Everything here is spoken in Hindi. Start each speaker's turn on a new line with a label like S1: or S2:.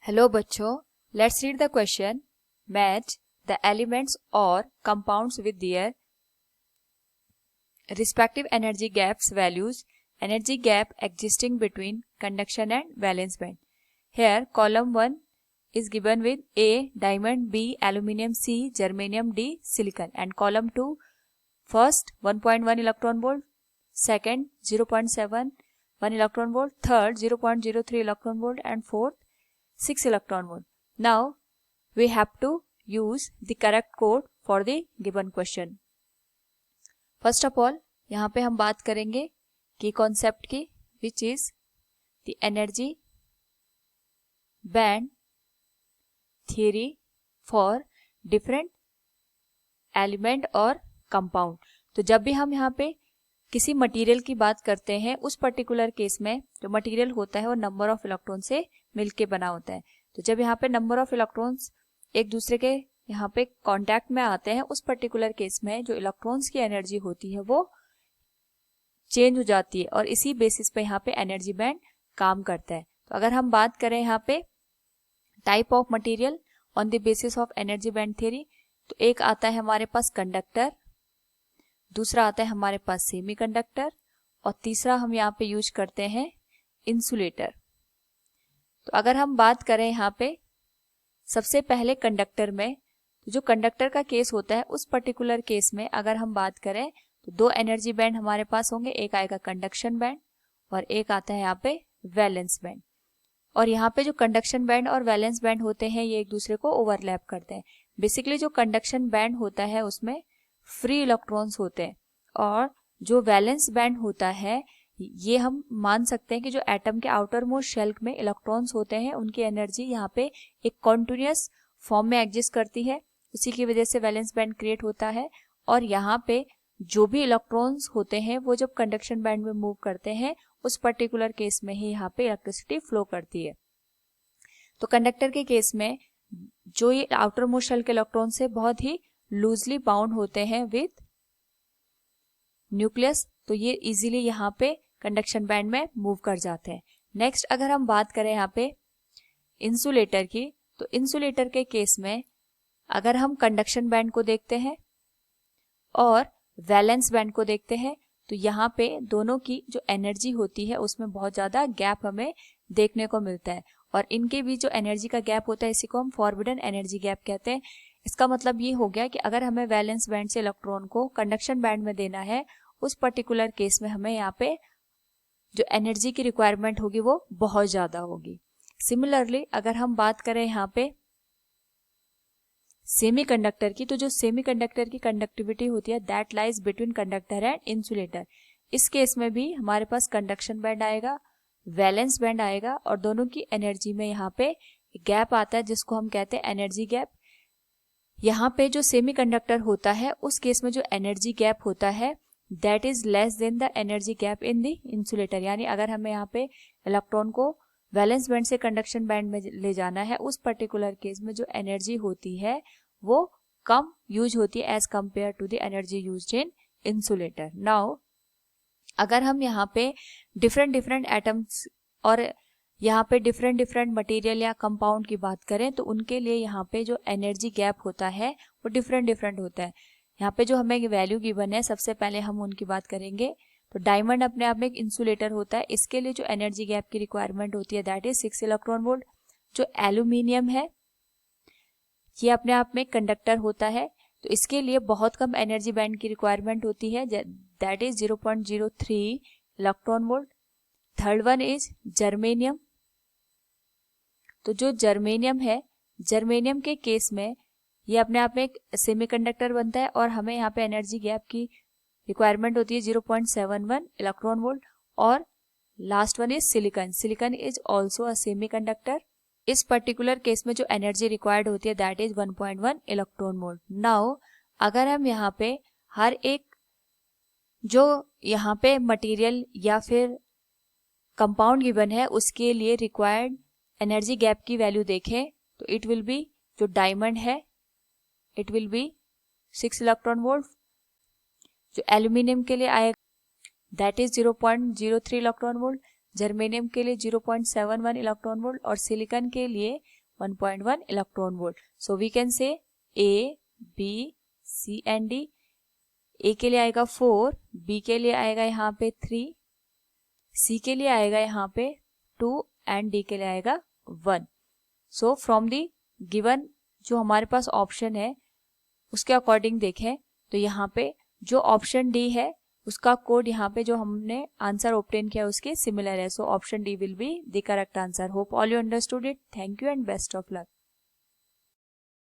S1: हेलो बच्चों, let's read the question. Match the elements और compounds with their respective energy gaps values. Energy gap existing between conduction and valence band. Here column 1 is given with A diamond, B aluminium, C germanium, D silicon, and column 2 first 1.1 electron volt, second 0.71 electron volt, third 0.03 electron volt, and fourth 6 electron volt. Now we have to use the correct code for the given question. First of all यहाँ पे हम बात करेंगे की कॉन्सेप्ट की, which is the energy band theory for different element और कंपाउंड. तो जब भी हम यहाँ पे किसी मटेरियल की बात करते हैं, उस पर्टिकुलर केस में जो मटेरियल होता है वो नंबर ऑफ इलेक्ट्रॉन से मिलके बना होता है. तो जब यहाँ पे नंबर ऑफ इलेक्ट्रॉन्स एक दूसरे के यहाँ पे कांटेक्ट में आते हैं, उस पर्टिकुलर केस में जो इलेक्ट्रॉन्स की एनर्जी होती है वो चेंज हो जाती है और इसी बेसिस पे यहाँ पे एनर्जी बैंड काम करता है. तो अगर हम बात करें यहाँ पे type of material on the basis of energy band theory, तो एक आता है हमारे पास कंडक्टर, दूसरा आता है हमारे पास सेमीकंडक्टर, और तीसरा हम यहाँ पे यूज करते हैं इंसुलेटर. तो अगर हम बात करें यहाँ पे सबसे पहले कंडक्टर में, तो जो कंडक्टर का केस होता है उस पर्टिकुलर केस में अगर हम बात करें तो दो एनर्जी बैंड हमारे पास होंगे. एक आएगा कंडक्शन बैंड और एक आता है यहाँ पे वैलेंस बैंड. और यहाँ पे जो कंडक्शन बैंड और वैलेंस बैंड होते हैं ये एक दूसरे को ओवरलैप करते हैं. बेसिकली जो कंडक्शन बैंड होता है उसमें फ्री इलेक्ट्रॉन्स होते हैं, और जो वैलेंस बैंड होता है ये हम मान सकते हैं कि जो एटम के आउटर मोस्ट शेल में इलेक्ट्रॉन्स होते हैं उनकी एनर्जी यहाँ पे एक कॉन्टिन्यूअस फॉर्म में एग्जिस्ट करती है, उसी की वजह से वैलेंस बैंड क्रिएट होता है. और यहाँ पे जो भी इलेक्ट्रॉन्स होते हैं वो जब कंडक्शन बैंड में मूव करते हैं उस पर्टिकुलर केस में ही यहाँ पे इलेक्ट्रिसिटी फ्लो करती है. तो कंडक्टर के केस में जो ये आउटर मोस्ट शेल के इलेक्ट्रॉन से बहुत ही लूजली बाउंड होते हैं विद न्यूक्लियस, तो ये इजीली यहाँ पे कंडक्शन बैंड में मूव कर जाते हैं. नेक्स्ट अगर हम बात करें यहाँ पे इंसुलेटर की, तो इंसुलेटर के केस में अगर हम कंडक्शन बैंड को देखते हैं और वैलेंस बैंड को देखते हैं तो यहाँ पे दोनों की जो एनर्जी होती है उसमें बहुत ज्यादा गैप हमें देखने को मिलता है, और इनके बीच जो एनर्जी का गैप होता है इसी को हम फॉरबिडन एनर्जी गैप कहते हैं. इसका मतलब ये हो गया कि अगर हमें वैलेंस बैंड से इलेक्ट्रॉन को कंडक्शन बैंड में देना है, उस पर्टिकुलर केस में हमें यहाँ पे जो एनर्जी की रिक्वायरमेंट होगी वो बहुत ज्यादा होगी. सिमिलरली अगर हम बात करें यहाँ पे सेमीकंडक्टर की, तो जो सेमीकंडक्टर की कंडक्टिविटी होती है that lies between conductor and insulator. इस केस में भी हमारे पास कंडक्शन बैंड आएगा, वैलेंस बैंड आएगा, और दोनों की एनर्जी में यहाँ पे गैप आता है जिसको हम कहते हैं एनर्जी गैप. यहाँ पे जो सेमीकंडक्टर होता है उस केस में जो एनर्जी गैप होता है that is less than the energy gap in the insulator. यानी अगर हमें यहाँ पे इलेक्ट्रॉन को वैलेंस बैंड से कंडक्शन बैंड में ले जाना है, उस पर्टिकुलर केस में जो एनर्जी होती है वो कम यूज होती है as compared to the energy used in insulator. Now अगर हम यहाँ पे डिफरेंट एटम्स और यहाँ पे डिफरेंट मटेरियल या कंपाउंड की बात करें तो उनके लिए यहाँ पे जो एनर्जी गैप होता है वो डिफरेंट होता है. यहाँ पे जो हमें वैल्यू गिवन है सबसे पहले हम उनकी बात करेंगे. तो डायमंड अपने आप में एक इंसुलेटर होता है, इसके लिए जो एनर्जी गैप की रिक्वायरमेंट होती है दैट इज 6 इलेक्ट्रॉन वोल्ट. जो एल्यूमिनियम है ये अपने आप में कंडक्टर होता है, तो इसके लिए बहुत कम एनर्जी बैंड की रिक्वायरमेंट होती है that is 0.03 electron volt. Third one is germanium. तो जो जर्मेनियम है, जर्मेनियम के केस में ये अपने आप में एक सेमीकंडक्टर बनता है और हमें यहाँ पे एनर्जी गैप की रिक्वायरमेंट होती है 0.71 इलेक्ट्रॉन वोल्ट. और last one is silicon. Silicon is also a semiconductor. इस पर्टिकुलर केस में जो एनर्जी रिक्वायर्ड होती है that is 1.1 electron volt. Now अगर हम यहाँ पे हर एक जो यहाँ पे मटेरियल या फिर कंपाउंड गिवन है उसके लिए रिक्वायर्ड एनर्जी गैप की वैल्यू देखें तो इट विल बी, जो डायमंड है it will be 6 electron volt. जो एल्यूमिनियम के लिए आएगा that is 0.03 electron volt, germanium के लिए 0.71 इलेक्ट्रॉन वोल्ट, और सिलिकॉन के लिए 1.1 electron volt. So we can say A, B, C and D. A के लिए आएगा 4, B के लिए आएगा यहाँ पे 3, C के लिए आएगा यहाँ पे 2 एंड D के लिए आएगा 1. सो फ्रॉम दी गिवन जो हमारे पास ऑप्शन है उसके अकॉर्डिंग देखें तो यहाँ पे जो ऑप्शन डी है उसका कोड यहाँ पे जो हमने आंसर ऑब्टेन किया उसके सिमिलर है. So option D will be the correct answer. Hope all you understood it. Thank you and best of luck.